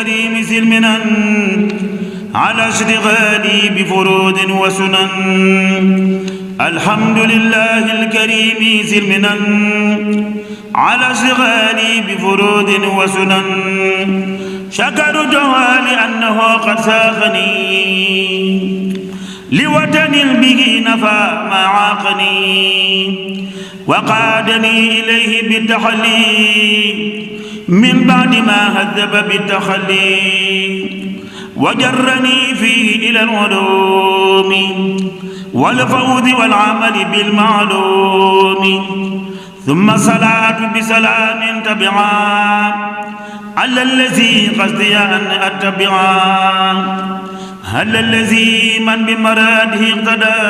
الكريم سلمنا على اشتغالي بفروض وسنن. الحمد لله الكريم سلمنا على اشتغالي بفروض وسنن. شكر جوالي أنه قد ساقني لوطن به نفى ما عاقني وقادني إليه بالتحلي من بعد ما هذب بالتخلي وجرني فيه إلى العلوم والفوز والعمل بالمعلوم. ثم صلاة بسلام تبعا على الذي قصدي أن أتبعا. هل الذي من بمراده اقتدى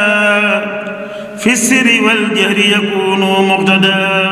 في السر والجهر يكون مقتدى.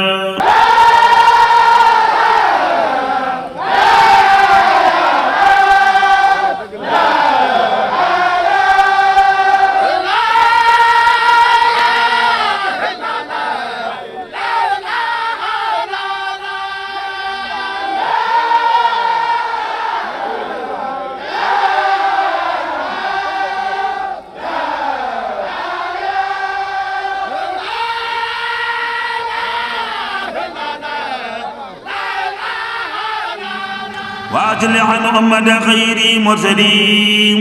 وأجل عنهم أمة خير مرسلين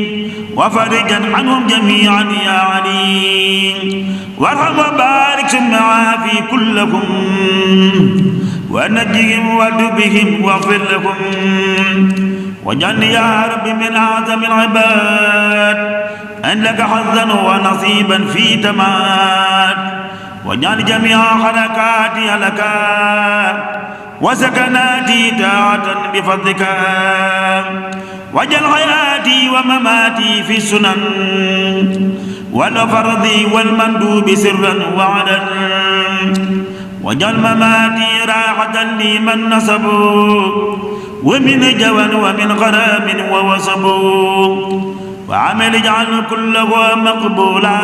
وفرجا عنهم جميعا يا عليم. وارحم وبارك ثم عافي كلكم ونجهم وادبهم واغفر لهم. واجعلني يا رب من أعظم العباد أن لك حظا ونصيبا في تماد. واجعل جميع حركاتي لك وسكناتي طاعة بفضلك. واجعل حياتي ومماتي في السنن والفرض والمندوب سرا وعدا. واجعل مماتي راحة لمن نصبوا ومن جوى ومن غرام ووصبوا. وعمل اجعل كله مقبولا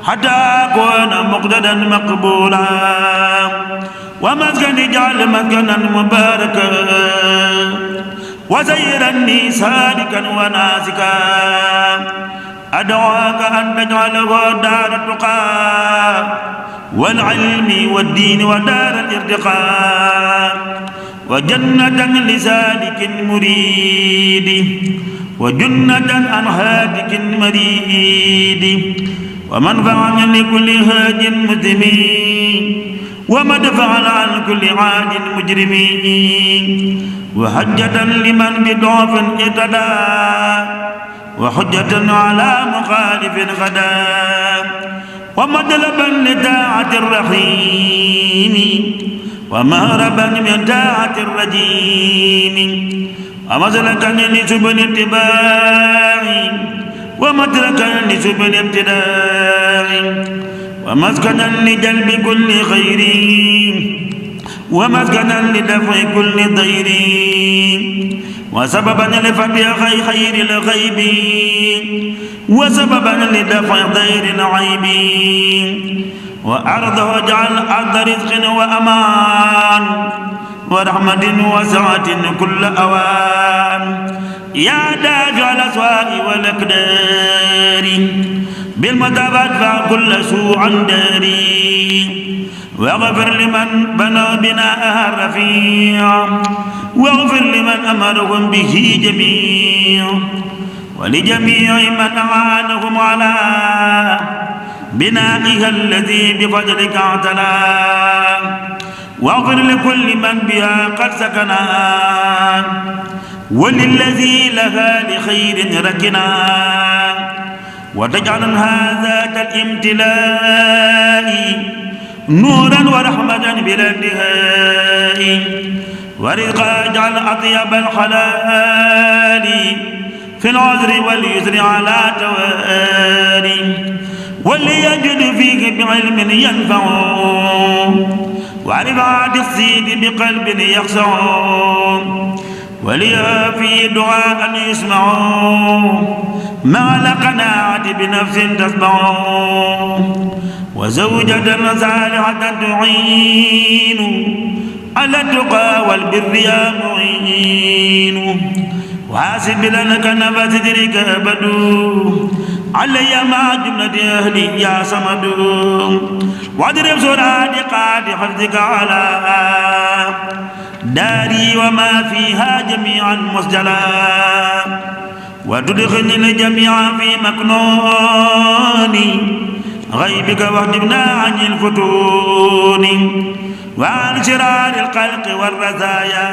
حتى أكون مقتدا مقبولا. ومسكن اجعل مسكنا مباركا وزيرني سالكا وناسكا. أدعوك أن تجعله دار التقى والعلم والدين ودار الارتقاء وجنة لسالك مريد وجنة عن هاتك مريد ومنفعا لكل هاج مسلمين ومدفعا عن كل عاد مجرمين وحجة لمن بضعف اقتدى وحجة على مخالف غدا ومطلبا لطاعة الرحيم ومهربا من طاعة الرجيم ومسلكا لسبل اتباع ومتركا لسبل ابتداع ومسكنا لجلب كل خير ومسكنا لدفع كل ضير وسببا لفتح خير الغيب وسببا لدفع ضير العيب وأرضه اجعل أرض رزق وأمان ورحمة وسعة كل أوان. يا دافع الأسواء والأقدار بالمتابعة ادفع كل سوء عن داري واغفر لمن بنوا بناءها الرفيع واغفر لمن أمرهم به جميع ولجميع من أعانهم على بنائها الذي بفضلك اعتلى واغفر لكل من بها قد سكنا وللذي لها لخير ركنا وتجعل هذا الامتلاء نورا ورحمة بلا انتهاء ورزقا اجعل أطيب الحلال في العذر واليسر على توالي وليجد فيك بعلم ينفع ورفعة الصيد بقلب يخشع وليا في دعاء يسمع مع القناعة بنفس تسمع وزوجة صالحة تعين على التقى والبر يا معين وحاسب لك نفس تدرك أبدو علي مع جملة أهلي يا صمد واضرب سرادقات حفظك على داري وما فيها جميعا مسجلا وتدخلني الجميع في مكنون غيبك واهدمنا عن الفتون وعن شرار الخلق والرزايا.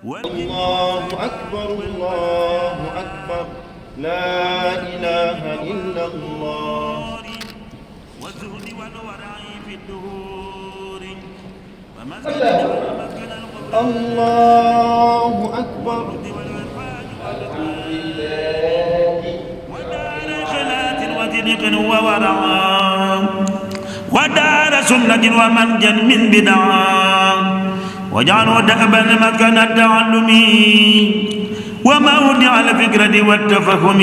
الله أكبر الله أكبر لا إله إلا الله. والزهد والورع في الدهور الله أكبر. ودار خلات وزرق وورع ودار سنة ومنجا من بدع وجعلوا دأبا مكان التعلم وموضع الفكرة والتفهم.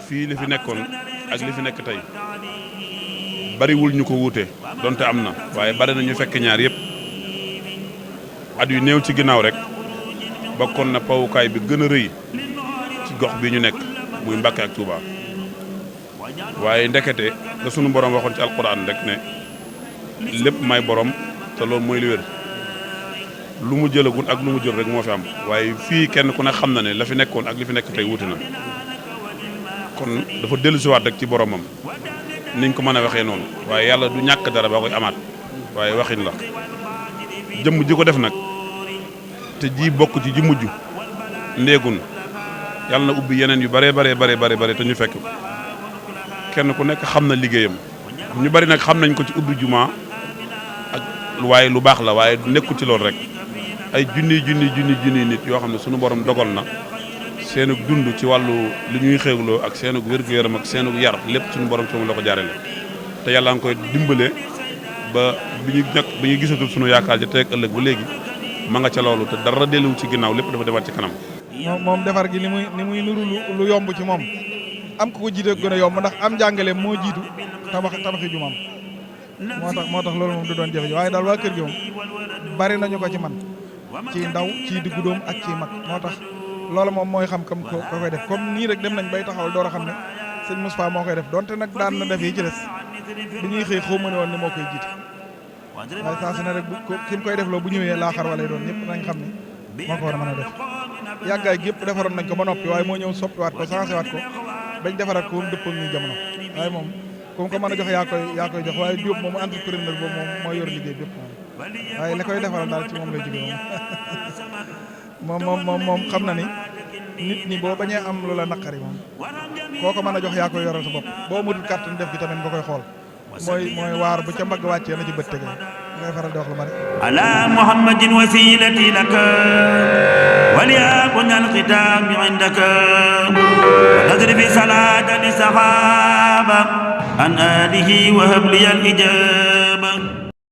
fii li fi nekkoon ak li fi nekk tey bariwul ñu ko wuute donte am na waaye bari na ñu fekk ñaar yëpp. at yu néew ci ginnaaw rek bokkoon na pawukaay bi gën a rëy ci gox bi ñu nekk muy Mbàkke ak Touba waaye ndekete la sunu borom waxoon ci alquran rek ne lépp may borom te loolu mooy li wér. lu mu jëlagul ak lu mu jël rek moo fi am waaye fii kenn ku ne xam na ne la fi nekkoon ak li fi nekk tey wuute na kon dafa dellusiwaat rek ci boromam niñ ko mën a waxee noonu waaye yàlla du ñàkk dara ba koy amaat waaye waxin la jëmm ji ko def nag te ji bokk ci ji mujj ndéegun yàlla na ubbi yeneen yu bare bare te ñu fekk kenn ku nekk xam na liggéeyam ñu bari nag xam nañ ko ci ubbi juma ak waaye lu baax la waaye nekkul ci loolu rek ay junni nit yoo xam ne sunu borom dogal na seenug dund ci wàllu li ñuy xéewloo ak seenug wér-gu-yaram ak seenug yar lépp suñu borom ci moom la ko jaarale te yàlla nga koy dimbale ba bi ñu gisatul sunu yaakaar ja tey ak ëllëg ba léegi ma nga ca loolu te dara delluwu ci ginnaaw lépp dafa demaat ci kanam. moom defar gi ni muy nuru lu yomb ci moom am ko jiite gën a yomb ndax am njàngale moo jiitu tabaxi jumaam moo tax loolu moom du doon jafe waaye daal waa kër gi moom bari nañu ko ci man ci ndaw ci diggu doom ak ci mag moo tax loolu moom mooy xam kam ko koy def comme nii rek dem nañ bay taxawal door a xam ne sëñ Moustapha moo koy def donte nag daan na def yi ci des bi ñuy xëy xaw ma ne woon ni moo koy jiite waaye saa su ne rek ki mu koy def loo bu ñëwee laaxar walay doon ñëpp nañ xam ne moo ko war a mën a def yàggaay gépp defaroon nañ ko ba noppi waaye moo ñëw soppiwaat ko changé waat ko bañ defaraat ko ba mu dëppoo ñu jamono waaye moom comme ko mën a jox yaa koy jox waaye Diop moom entrepreneur boobu moom moo yor liggéey bépp moom waaye la koy defaral daal ci moom lay jóge moom xam na ni nit ñi boo bañee am lu la naqari moom koo ko mën a jox yaa koy yoral sa bopp boo mutul kàttan def gi tamit nga koy xool mooy waar bu ca mbagg wàccee na ci bët tege ngay faral di wax lu bari ala muhammadin wasilati laka وليكن الختام عندك وتضرب صلاة للصحابة عن آله وهب لي الإجابة.